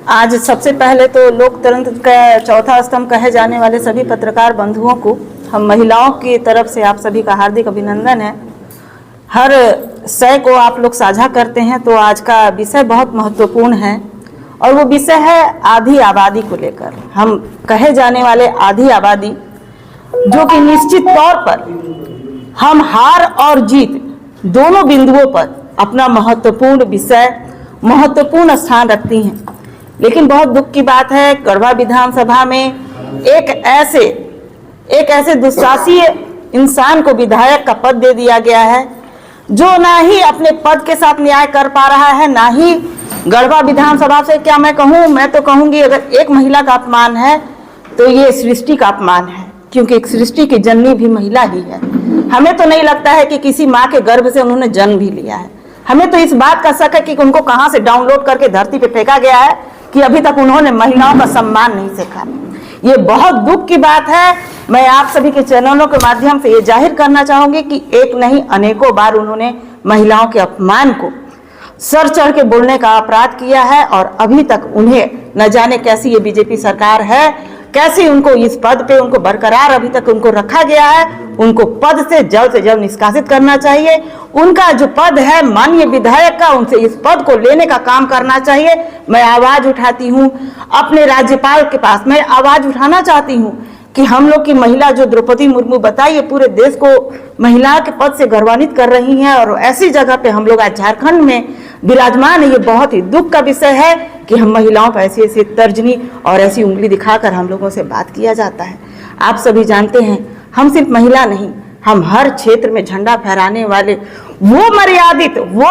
आज सबसे पहले तो लोकतंत्र का चौथा स्तंभ कहे जाने वाले सभी पत्रकार बंधुओं को, हम महिलाओं की तरफ से आप सभी का हार्दिक अभिनंदन है। हर विषय को आप लोग साझा करते हैं, तो आज का विषय बहुत महत्वपूर्ण है और वो विषय है आधी आबादी को लेकर। हम कहे जाने वाले आधी आबादी, जो कि निश्चित तौर पर हम हार और जीत दोनों बिंदुओं पर अपना महत्वपूर्ण विषय, महत्वपूर्ण स्थान रखती हैं। लेकिन बहुत दुख की बात है, गढ़वा विधानसभा में एक ऐसे दुस्साहसी इंसान को विधायक का पद दे दिया गया है, जो ना ही अपने पद के साथ न्याय कर पा रहा है, ना ही गढ़वा विधानसभा से, क्या मैं कहूँ, मैं तो कहूँगी अगर एक महिला का अपमान है तो ये सृष्टि का अपमान है, क्योंकि एक सृष्टि की जननी भी महिला ही है। हमें तो नहीं लगता है कि किसी माँ के गर्भ से उन्होंने जन्म भी लिया है। हमें तो इस बात का शक है कि उनको कहाँ से डाउनलोड करके धरती पे फेंका गया है कि अभी तक उन्होंने महिलाओं का सम्मान नहीं सीखा। ये बहुत दुख की बात है। मैं आप सभी के चैनलों के माध्यम से ये जाहिर करना चाहूंगी कि एक नहीं अनेकों बार उन्होंने महिलाओं के अपमान को सर चढ़ के बोलने का अपराध किया है और अभी तक उन्हें न जाने कैसी ये बीजेपी सरकार है, कैसे उनको इस पद पे उनको बरकरार अभी तक उनको रखा गया है। उनको पद से जल्द निष्कासित करना चाहिए। उनका जो पद है माननीय विधायक का, उनसे इस पद को लेने का काम करना चाहिए। मैं आवाज उठाती हूँ अपने राज्यपाल के पास, मैं आवाज उठाना चाहती हूँ कि हम लोग की महिला जो द्रौपदी मुर्मू बताइए पूरे देश को महिला के पद से गौरवान्वित कर रही हैं, और ऐसी जगह पे हम लोग आज झारखंड में विराजमान है। ये बहुत ही दुख का विषय है कि हम महिलाओं पर ऐसी तर्जनी और ऐसी उंगली दिखाकर हम लोगों से बात किया जाता है। आप सभी जानते हैं, हम सिर्फ महिला नहीं, हम हर क्षेत्र में झंडा फहराने वाले वो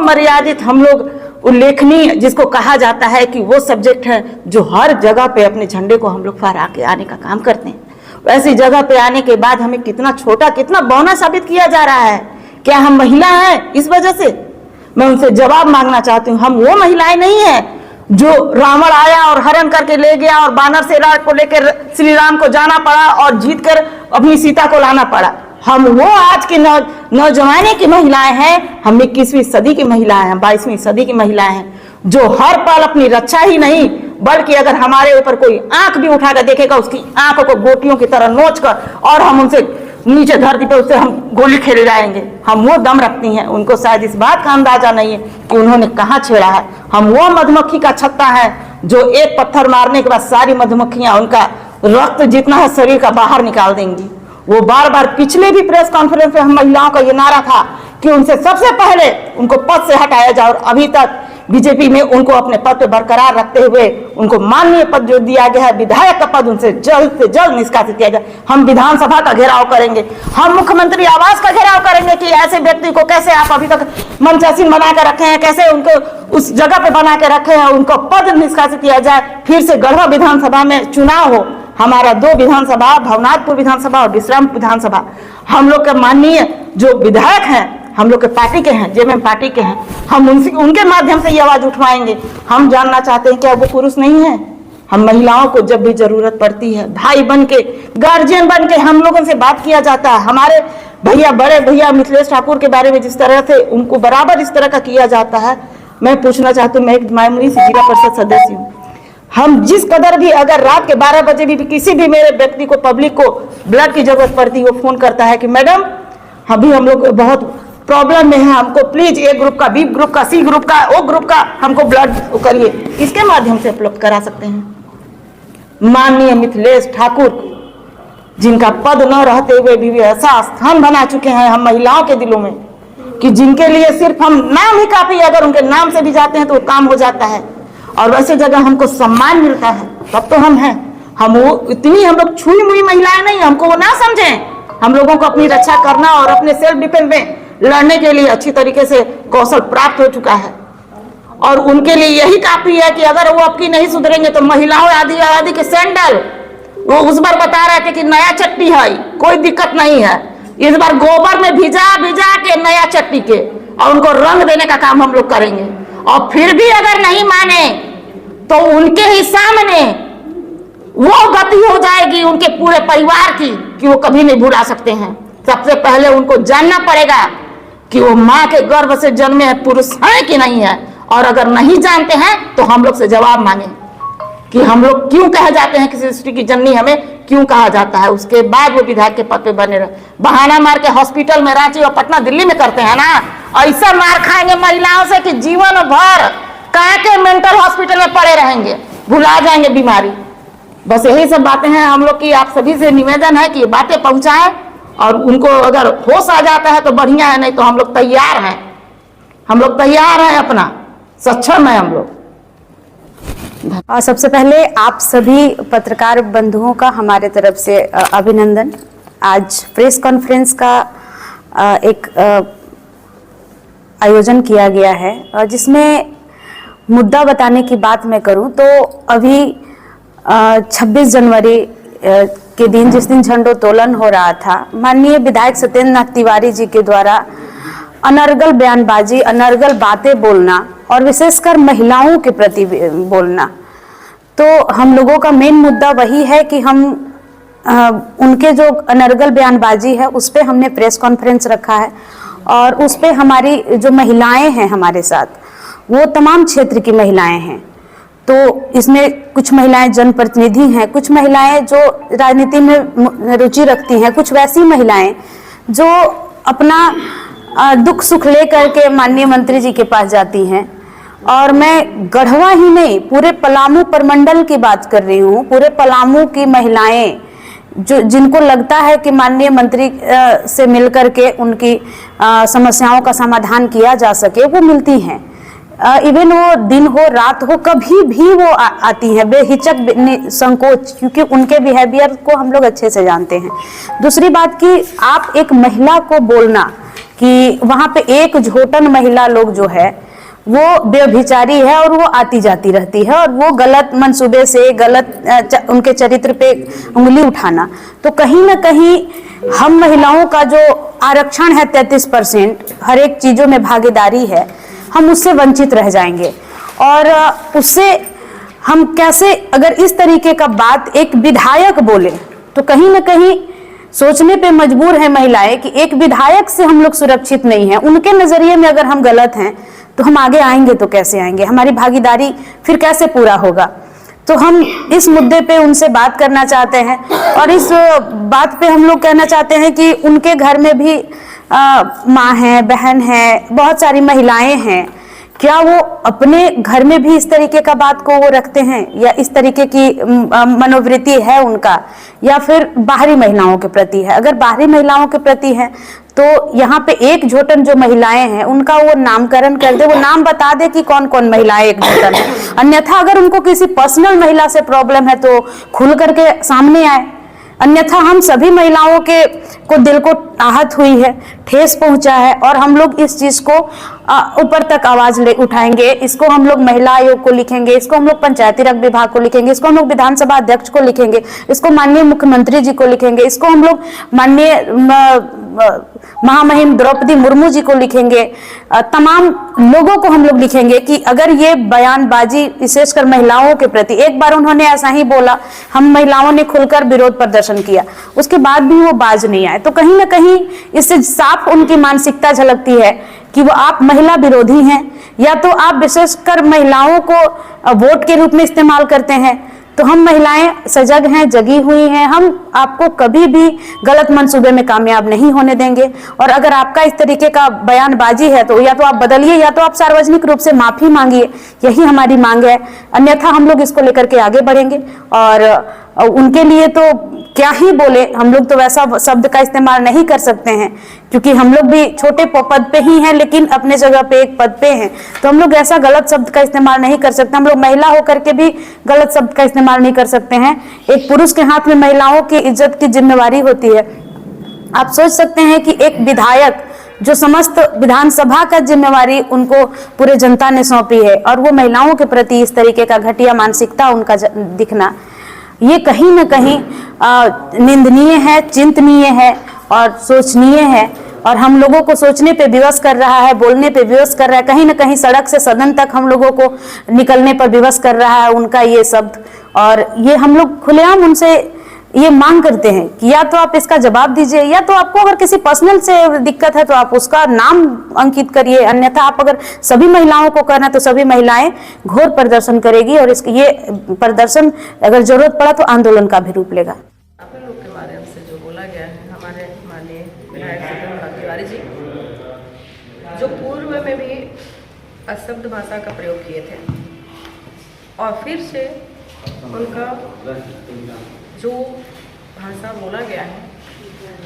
मर्यादित हम लोग उल्लेखनीय, जिसको कहा जाता है कि वो सब्जेक्ट है जो हर जगह पे अपने झंडे को हम लोग फहरा के आने का काम करते हैं। ऐसी जगह पे आने के बाद हमें कितना छोटा, कितना बौना साबित किया जा रहा है। क्या हम महिला हैं इस वजह से? मैं उनसे जवाब मांगना चाहती हूँ। हम वो महिलाएं नहीं हैं जो रावण आया और हरण करके ले गया और बानर सेना को लेकर श्री राम को जाना पड़ा और जीत कर अपनी सीता को लाना पड़ा। हम वो आज के नौजवानी की महिलाएं हैं। हम 21वीं सदी की महिलाएं हैं, 22वीं सदी की महिलाएं हैं, जो हर पल अपनी रक्षा ही नहीं बल्कि अगर हमारे ऊपर कोई आंख भी उठाकर देखेगा, उसकी आंखों को गोटियों की तरह नोच कर और हम उनसे नीचे धरती पे उससे हम गोली खेल जाएंगे। हम वो दम रखती हैं। उनको शायद इस बात का अंदाजा नहीं है कि उन्होंने कहाँ छेड़ा है। हम वो मधुमक्खी का छत्ता है जो एक पत्थर मारने के बाद सारी मधुमक्खियां उनका रक्त जितना है शरीर का बाहर निकाल देंगी। वो बार बार पिछले भी प्रेस कॉन्फ्रेंस में हम महिलाओं का ये नारा था कि उनसे सबसे पहले उनको पद से हटाया जाए, और अभी तक बीजेपी में उनको अपने पद पर बरकरार रखते हुए उनको माननीय पद जो दिया गया है विधायक का पद, उनसे जल्द से जल्द निष्कासित किया जाए। हम विधानसभा का घेराव करेंगे, हम मुख्यमंत्री आवास का घेराव करेंगे कि ऐसे व्यक्ति को कैसे आप अभी तक मंचासीन बना के रखे हैं, कैसे उनको उस जगह पे बना के रखे हैं, उनको पद निष्कासित किया जाए। फिर से गढ़वा विधानसभा में चुनाव हो। हमारा 2 विधानसभा, भवनाथपुर विधानसभा और विश्राम विधानसभा, हम लोग के माननीय जो विधायक हैं हम लोग के पार्टी के हैं, जेएमएम पार्टी के हैं, हम उनके माध्यम से ये आवाज उठवाएंगे। हम जानना चाहते हैं क्या वो पुरुष नहीं है? हम महिलाओं को जब भी जरूरत पड़ती है भाई बन के, गार्जियन बन के हम लोगों से बात किया जाता है। हमारे भैया, बड़े भैया मिथिलेश ठाकुर के बारे में जिस तरह से उनको बराबर इस तरह का किया जाता है, मैं पूछना चाहती हूँ, मैं एक मामूली सी जिला परिषद सदस्य हूँ। हम जिस कदर भी अगर रात के 12 बजे भी किसी भी मेरे व्यक्ति को, पब्लिक को ब्लड की जरूरत पड़ती है, वो फोन करता है कि मैडम अभी हम लोग बहुत प्रॉब्लम में है, हमको प्लीज ए ग्रुप का, बी ग्रुप का, सी ग्रुप का, ओ ग्रुप का हमको ब्लड करिए। इसके माध्यम से उपलब्ध करा सकते हैं। माननीय मिथिलेश ठाकुर, जिनका पद न रहते हुए भी ऐसा स्थान बना चुके हैं हम महिलाओं के दिलों में कि जिनके लिए सिर्फ हम नाम ही काफी, अगर उनके नाम से भी जाते हैं तो काम हो जाता है और वैसे जगह हमको सम्मान मिलता है, तब तो हम हैं। हम वो इतनी हम लोग छुई मुई महिलाएं नहीं, हमको वो ना समझें। हम लोगों को अपनी रक्षा करना और अपने सेल्फ डिफेंस में लड़ने के लिए अच्छी तरीके से कौशल प्राप्त हो चुका है, और उनके लिए यही काफी है कि अगर वो आपकी नहीं सुधरेंगे तो महिलाओं आदि के सैंडल, वो उस बार बता रहे थे कि नया चट्टी है, कोई दिक्कत नहीं है। इस बार गोबर में भिजा के नया चट्टी के और उनको रंग देने का काम हम लोग करेंगे। और फिर भी अगर नहीं माने तो उनके ही सामने वो गति हो जाएगी उनके पूरे परिवार की कि वो कभी नहीं भुला सकते हैं। सबसे पहले उनको जानना पड़ेगा कि वो माँ के गर्भ से जन्मे पुरुष है कि नहीं है, और अगर नहीं जानते हैं तो हम लोग से जवाब मांगे। कि हम लोग क्यों कहे जाते हैं कि सृष्टि की जननी हमें क्यों कहा जाता है। उसके बाद वो विधायक के पद पे बने रहे, बहाना मार के हॉस्पिटल में रांची और पटना दिल्ली में करते हैं ना, ऐसा मार खाएंगे महिलाओं से कि जीवन भर कहा के मेंटल हॉस्पिटल में पड़े रहेंगे, भुला जाएंगे बीमारी। बस यही सब बातें हैं हम लोग की। आप सभी से निवेदन है कि ये बातें पहुंचाएं और उनको अगर होश आ जाता है तो बढ़िया है, नहीं तो हम लोग तैयार हैं, हम लोग तैयार हैं, अपना सक्षम है हम लोग। सबसे पहले आप सभी पत्रकार बंधुओं का हमारे तरफ से अभिनंदन। आज प्रेस कॉन्फ्रेंस का एक आयोजन किया गया है, जिसमें मुद्दा बताने की बात मैं करूं तो अभी 26 जनवरी के दिन, जिस दिन झंडोत्तोलन हो रहा था, माननीय विधायक सत्येंद्र नाथ तिवारी जी के द्वारा अनर्गल बयानबाजी, अनर्गल बातें बोलना और विशेषकर महिलाओं के प्रति बोलना, तो हम लोगों का मेन मुद्दा वही है कि हम उनके जो अनर्गल बयानबाजी है उस पे हमने प्रेस कॉन्फ्रेंस रखा है और उस पे हमारी जो महिलाएं हैं हमारे साथ, वो तमाम क्षेत्र की महिलाएं हैं। तो इसमें कुछ महिलाएं जनप्रतिनिधि हैं, कुछ महिलाएं जो राजनीति में रुचि रखती हैं, कुछ वैसी महिलाएं जो अपना दुख सुख ले करके माननीय मंत्री जी के पास जाती हैं। और मैं गढ़वा ही नहीं, पूरे पलामू प्रमंडल की बात कर रही हूँ। पूरे पलामू की महिलाएं जो जिनको लगता है कि माननीय मंत्री से मिलकर के उनकी समस्याओं का समाधान किया जा सके, वो मिलती हैं। इवन वो दिन हो रात हो, कभी भी वो आती हैं बेहिचक संकोच, क्योंकि उनके बिहेवियर को हम लोग अच्छे से जानते हैं। दूसरी बात कि आप एक महिला को बोलना कि वहाँ पे एक झोटन महिला लोग जो है वो बेभिचारी है और वो आती जाती रहती है और वो गलत मंसूबे से, गलत उनके चरित्र पे उंगली उठाना, तो कहीं ना कहीं हम महिलाओं का जो आरक्षण है 33%, हर एक चीज़ों में भागीदारी है, हम उससे वंचित रह जाएंगे। और उससे हम कैसे, अगर इस तरीके का बात एक विधायक बोले तो कहीं ना कहीं सोचने पे मजबूर है महिलाएं कि एक विधायक से हम लोग सुरक्षित नहीं हैं। उनके नजरिए में अगर हम गलत हैं तो हम आगे आएंगे तो कैसे आएंगे, हमारी भागीदारी फिर कैसे पूरा होगा। तो हम इस मुद्दे पे उनसे बात करना चाहते हैं और इस बात पे हम लोग कहना चाहते हैं कि उनके घर में भी माँ है, बहन है, बहुत सारी महिलाएं हैं, क्या वो अपने घर में भी इस तरीके का बात को वो रखते हैं या इस तरीके की मनोवृत्ति है उनका, या फिर बाहरी महिलाओं के प्रति है? अगर बाहरी महिलाओं के प्रति है तो यहाँ पे एक झोटन जो महिलाएं हैं उनका वो नामकरण कर दे, वो नाम बता दे कि कौन कौन महिलाएं एक झोटन है। अन्यथा अगर उनको किसी पर्सनल महिला से प्रॉब्लम है तो खुल करके सामने आए। अन्यथा हम सभी महिलाओं को दिल को आहत हुई है, ठेस पहुंचा है और हम लोग इस चीज को ऊपर तक आवाज ले उठाएंगे। इसको हम लोग महिला आयोग को लिखेंगे, इसको हम लोग पंचायती राज विभाग को लिखेंगे, इसको हम लोग विधानसभा अध्यक्ष को लिखेंगे, इसको माननीय मुख्यमंत्री जी को लिखेंगे, इसको हम लोग माननीय महामहिम द्रौपदी मुर्मू जी को लिखेंगे, तमाम लोगों को हम लोग लिखेंगे कि अगर ये बयानबाजी विशेषकर महिलाओं के प्रति, एक बार उन्होंने ऐसा ही बोला, हम महिलाओं ने खुलकर विरोध प्रदर्शन किया, उसके बाद भी वो बाज नहीं आए, तो कहीं ना कहीं इससे साफ उनकी मानसिकता झलकती है कि वो आप महिला विरोधी हैं, या तो आप विशेषकर महिलाओं को वोट के रूप में इस्तेमाल करते हैं। तो हम महिलाएं सजग हैं, जगी हुई हैं, हम आपको कभी भी गलत मंसूबे में कामयाब नहीं होने देंगे। और अगर आपका इस तरीके का बयानबाजी है तो या तो आप बदलिए या तो आप सार्वजनिक रूप से माफी मांगिए, यही हमारी मांग है। अन्यथा हम लोग इसको लेकर के आगे बढ़ेंगे और उनके लिए तो क्या ही बोले, हम लोग तो वैसा शब्द का इस्तेमाल नहीं कर सकते हैं क्योंकि हम लोग भी छोटे पद पे ही हैं लेकिन अपने जगह पे एक पद पे हैं, तो हम लोग ऐसा गलत शब्द का इस्तेमाल नहीं कर सकते। हम लोग महिला होकर के भी गलत शब्द का इस्तेमाल नहीं कर सकते हैं। एक पुरुष के हाथ में महिलाओं की इज्जत की जिम्मेवारी होती है। आप सोच सकते हैं कि एक विधायक जो समस्त विधानसभा का जिम्मेवारी उनको पूरे जनता ने सौंपी है और वो महिलाओं के प्रति इस तरीके का घटिया मानसिकता उनका दिखना, ये कहीं ना कहीं निंदनीय है, चिंतनीय है और सोचनीय है। और हम लोगों को सोचने पे विवश कर रहा है, बोलने पे विवश कर रहा है, कहीं ना कहीं सड़क से सदन तक हम लोगों को निकलने पर विवश कर रहा है उनका ये शब्द। और ये हम लोग खुलेआम उनसे ये मांग करते हैं कि या तो आप इसका जवाब दीजिए, या तो आपको अगर किसी पर्सनल से दिक्कत है तो आप उसका नाम अंकित करिए, अन्यथा आप अगर सभी महिलाओं को करना है तो सभी महिलाएं घोर प्रदर्शन करेगी, और इसके ये प्रदर्शन अगर जरूरत पड़ा तो आंदोलन का भी रूप लेगा। आप लोग के माध्यम से जो बोला गया है हमारे माननीय विधायक सुब्रमण्यम तिवारी जी, जो पूर्व में भी अशब्द भाषा का प्रयोग किए थे और फिर से उनका जो भाषा बोला गया है,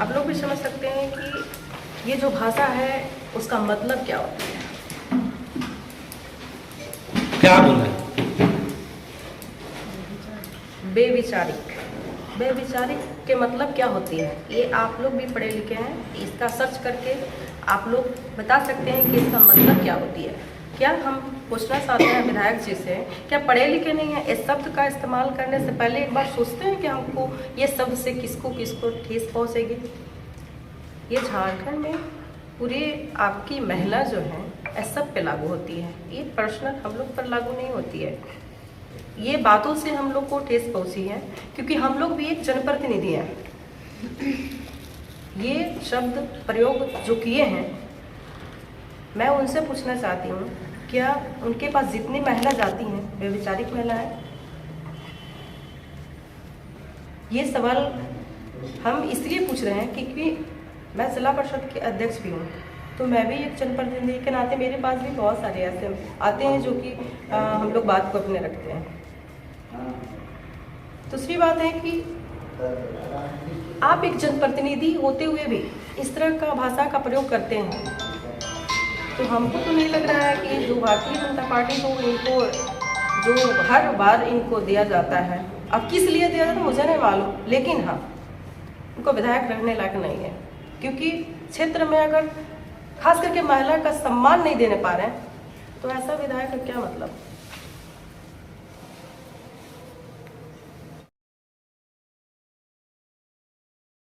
आप लोग भी समझ सकते हैं कि ये जो भाषा है उसका मतलब क्या होता है। क्या बोला? बेविचारिक। बेविचारिक के मतलब क्या होती है, ये आप लोग भी पढ़े लिखे हैं, इसका सर्च करके आप लोग बता सकते हैं कि इसका मतलब क्या होती है। क्या हम पूछना चाहते हैं विधायक जी से, क्या पढ़े लिखे नहीं हैं? इस शब्द का इस्तेमाल करने से पहले एक बार सोचते हैं कि हमको ये शब्द से किसको किसको ठेस पहुँचेगी। ये झारखंड में पूरी आपकी महिला जो है इस सब पे लागू होती है, ये पर्सनल हम लोग पर लागू नहीं होती है। ये बातों से हम लोग को ठेस पहुँची है क्योंकि हम लोग भी एक जनप्रतिनिधि हैं। ये शब्द प्रयोग जो किए हैं, मैं उनसे पूछना चाहती हूँ, क्या उनके पास जितनी महिला जाती हैं व्यभिचारिक महिला है? ये सवाल हम इसलिए पूछ रहे हैं क्योंकि मैं जिला परिषद के अध्यक्ष भी हूँ, तो मैं भी एक जनप्रतिनिधि के नाते मेरे पास भी बहुत सारे ऐसे आते हैं जो कि हम लोग बात को अपने रखते हैं। दूसरी बात है कि आप एक जनप्रतिनिधि होते हुए भी इस तरह का भाषा का प्रयोग करते हैं, तो हमको तो नहीं लग रहा है कि जो भारतीय जनता पार्टी को इनको जो हर बार इनको दिया जाता है, अब किस लिए दिया जाता है मुझे नहीं मालूम, लेकिन हाँ उनको विधायक रहने लायक नहीं है, क्योंकि क्षेत्र में अगर खास करके महिला का सम्मान नहीं देने पा रहे हैं तो ऐसा विधायक का क्या मतलब।